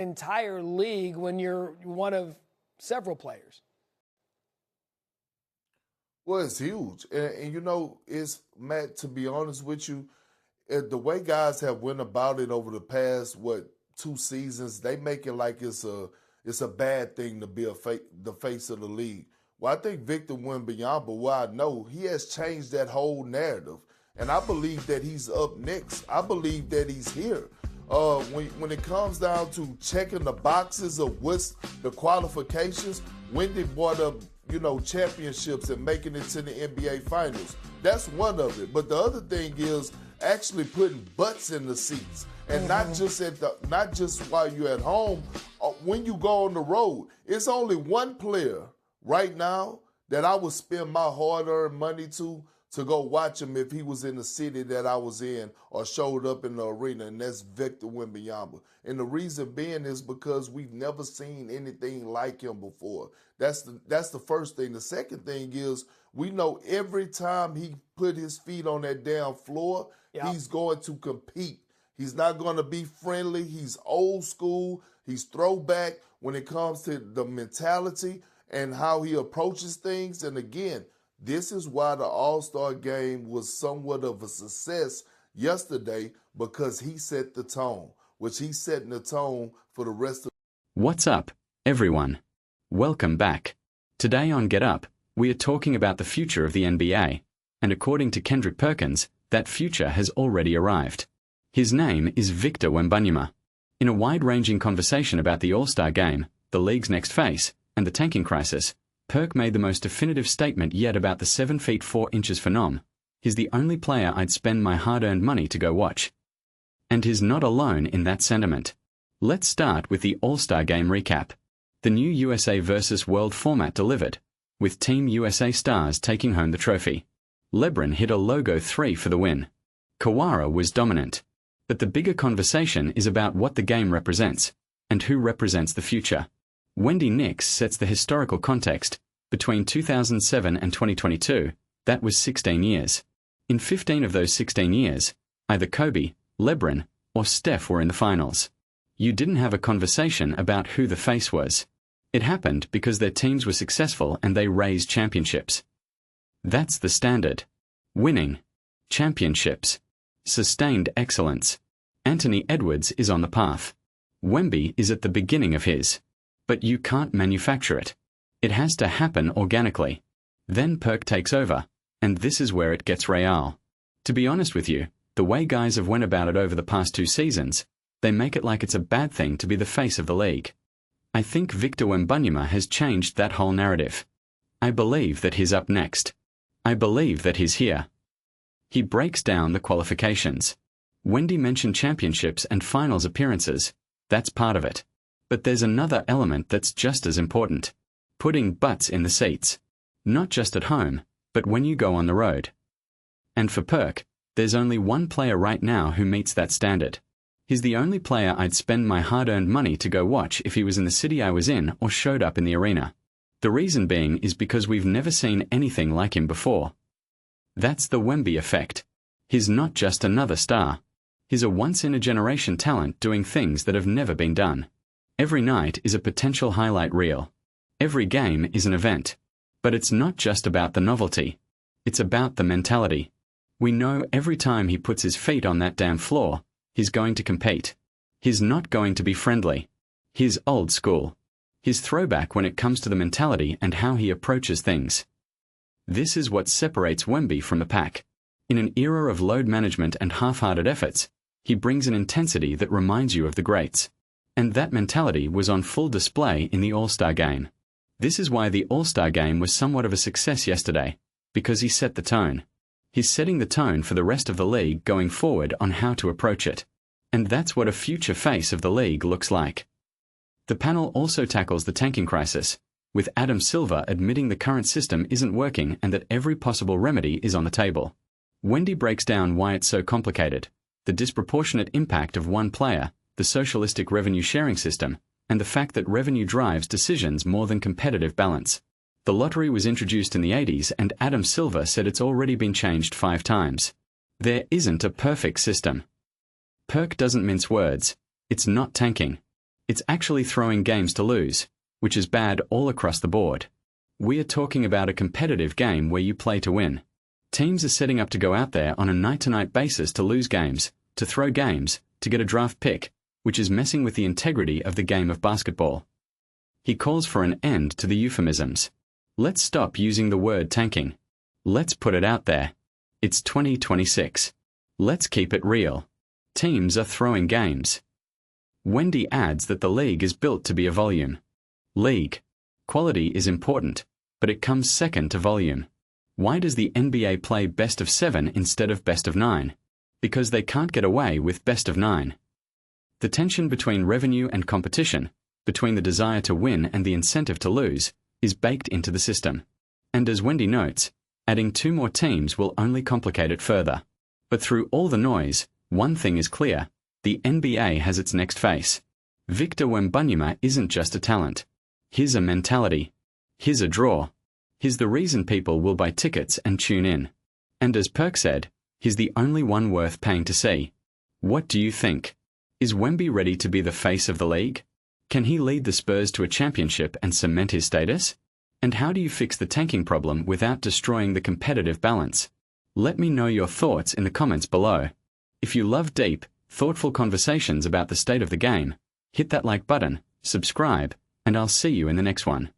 entire league when you're one of several players? Well, it's huge. And you know, it's, Matt, to be honest with you, the way guys have went about it over the past, 2 seasons, they make it like it's a bad thing to be the face of the league. Well, I think Victor Wembanyama, what I know, he has changed that whole narrative. And I believe that he's up next. I believe that he's here. When it comes down to checking the boxes of what's the qualifications, Wendy brought up, championships and making it to the NBA Finals. That's one of it. But the other thing is actually putting butts in the seats, and not just while you're at home. When you go on the road, it's only one player right now that I would spend my hard-earned money to go watch him if he was in the city that I was in or showed up in the arena, and that's Victor Wembanyama. And the reason being is because we've never seen anything like him before. That's the first thing. The second thing is we know every time he put his feet on that damn floor, he's going to compete. He's not going to be friendly. He's old school. He's throwback when it comes to the mentality and how he approaches things. And again, this is why the All-Star game was somewhat of a success yesterday, because he set the tone, which he's setting the tone for the rest of. What's up, everyone? Welcome back. Today on Get Up, we are talking about the future of the NBA, and according to Kendrick Perkins, that future has already arrived. His name is Victor Wembanyama. In a wide-ranging conversation about the All-Star game, the league's next face, and the tanking crisis, PERK made the most definitive statement yet about the 7 feet 4 inches phenom. He's the only player I'd spend my hard-earned money to go watch. And he's not alone in that sentiment. Let's start with the All-Star game recap. The new USA vs. World format delivered, with Team USA stars taking home the trophy. LeBron hit a logo 3 for the win. Kawhi was dominant. But the bigger conversation is about what the game represents, and who represents the future. Wendy Knicks sets the historical context. Between 2007 and 2022, that was 16 years. In 15 of those 16 years, either Kobe, LeBron, or Steph were in the finals. You didn't have a conversation about who the face was. It happened because their teams were successful and they raised championships. That's the standard. Winning. Championships. Sustained excellence. Anthony Edwards is on the path. Wemby is at the beginning of his. But you can't manufacture it. It has to happen organically. Then PERK takes over, and this is where it gets real. To be honest with you, the way guys have went about it over the past 2 seasons, they make it like it's a bad thing to be the face of the league. I think Victor Wembanyama has changed that whole narrative. I believe that he's up next. I believe that he's here. He breaks down the qualifications. Wendy mentioned championships and finals appearances. That's part of it. But there's another element that's just as important. Putting butts in the seats. Not just at home, but when you go on the road. And for PERK, there's only one player right now who meets that standard. He's the only player I'd spend my hard-earned money to go watch if he was in the city I was in or showed up in the arena. The reason being is because we've never seen anything like him before. That's the Wemby effect. He's not just another star. He's a once-in-a-generation talent doing things that have never been done. Every night is a potential highlight reel. Every game is an event. But it's not just about the novelty. It's about the mentality. We know every time he puts his feet on that damn floor, he's going to compete. He's not going to be friendly. He's old school. He's throwback when it comes to the mentality and how he approaches things. This is what separates Wemby from the pack. In an era of load management and half-hearted efforts, he brings an intensity that reminds you of the greats. And that mentality was on full display in the All-Star game. This is why the All-Star game was somewhat of a success yesterday, because he set the tone. He's setting the tone for the rest of the league going forward on how to approach it. And that's what a future face of the league looks like. The panel also tackles the tanking crisis, with Adam Silver admitting the current system isn't working and that every possible remedy is on the table. Wendy breaks down why it's so complicated, the disproportionate impact of one player, the socialistic revenue sharing system, and the fact that revenue drives decisions more than competitive balance. The lottery was introduced in the 80s and Adam Silver said it's already been changed 5 times. There isn't a perfect system. PERK doesn't mince words. It's not tanking. It's actually throwing games to lose, which is bad all across the board. We are talking about a competitive game where you play to win. Teams are setting up to go out there on a night-to-night basis to lose games, to throw games, to get a draft pick, which is messing with the integrity of the game of basketball. He calls for an end to the euphemisms. Let's stop using the word tanking. Let's put it out there. It's 2026. Let's keep it real. Teams are throwing games. Wendy adds that the league is built to be a volume league. Quality is important, but it comes second to volume. Why does the NBA play best of 7 instead of best of 9? Because they can't get away with best of 9. The tension between revenue and competition, between the desire to win and the incentive to lose, is baked into the system. And as Wendy notes, adding 2 more teams will only complicate it further. But through all the noise, one thing is clear: the NBA has its next face. Victor Wembanyama isn't just a talent. He's a mentality. He's a draw. He's the reason people will buy tickets and tune in. And as PERK said, he's the only one worth paying to see. What do you think? Is Wemby ready to be the face of the league? Can he lead the Spurs to a championship and cement his status? And how do you fix the tanking problem without destroying the competitive balance? Let me know your thoughts in the comments below. If you love deep, thoughtful conversations about the state of the game, hit that like button, subscribe, and I'll see you in the next one.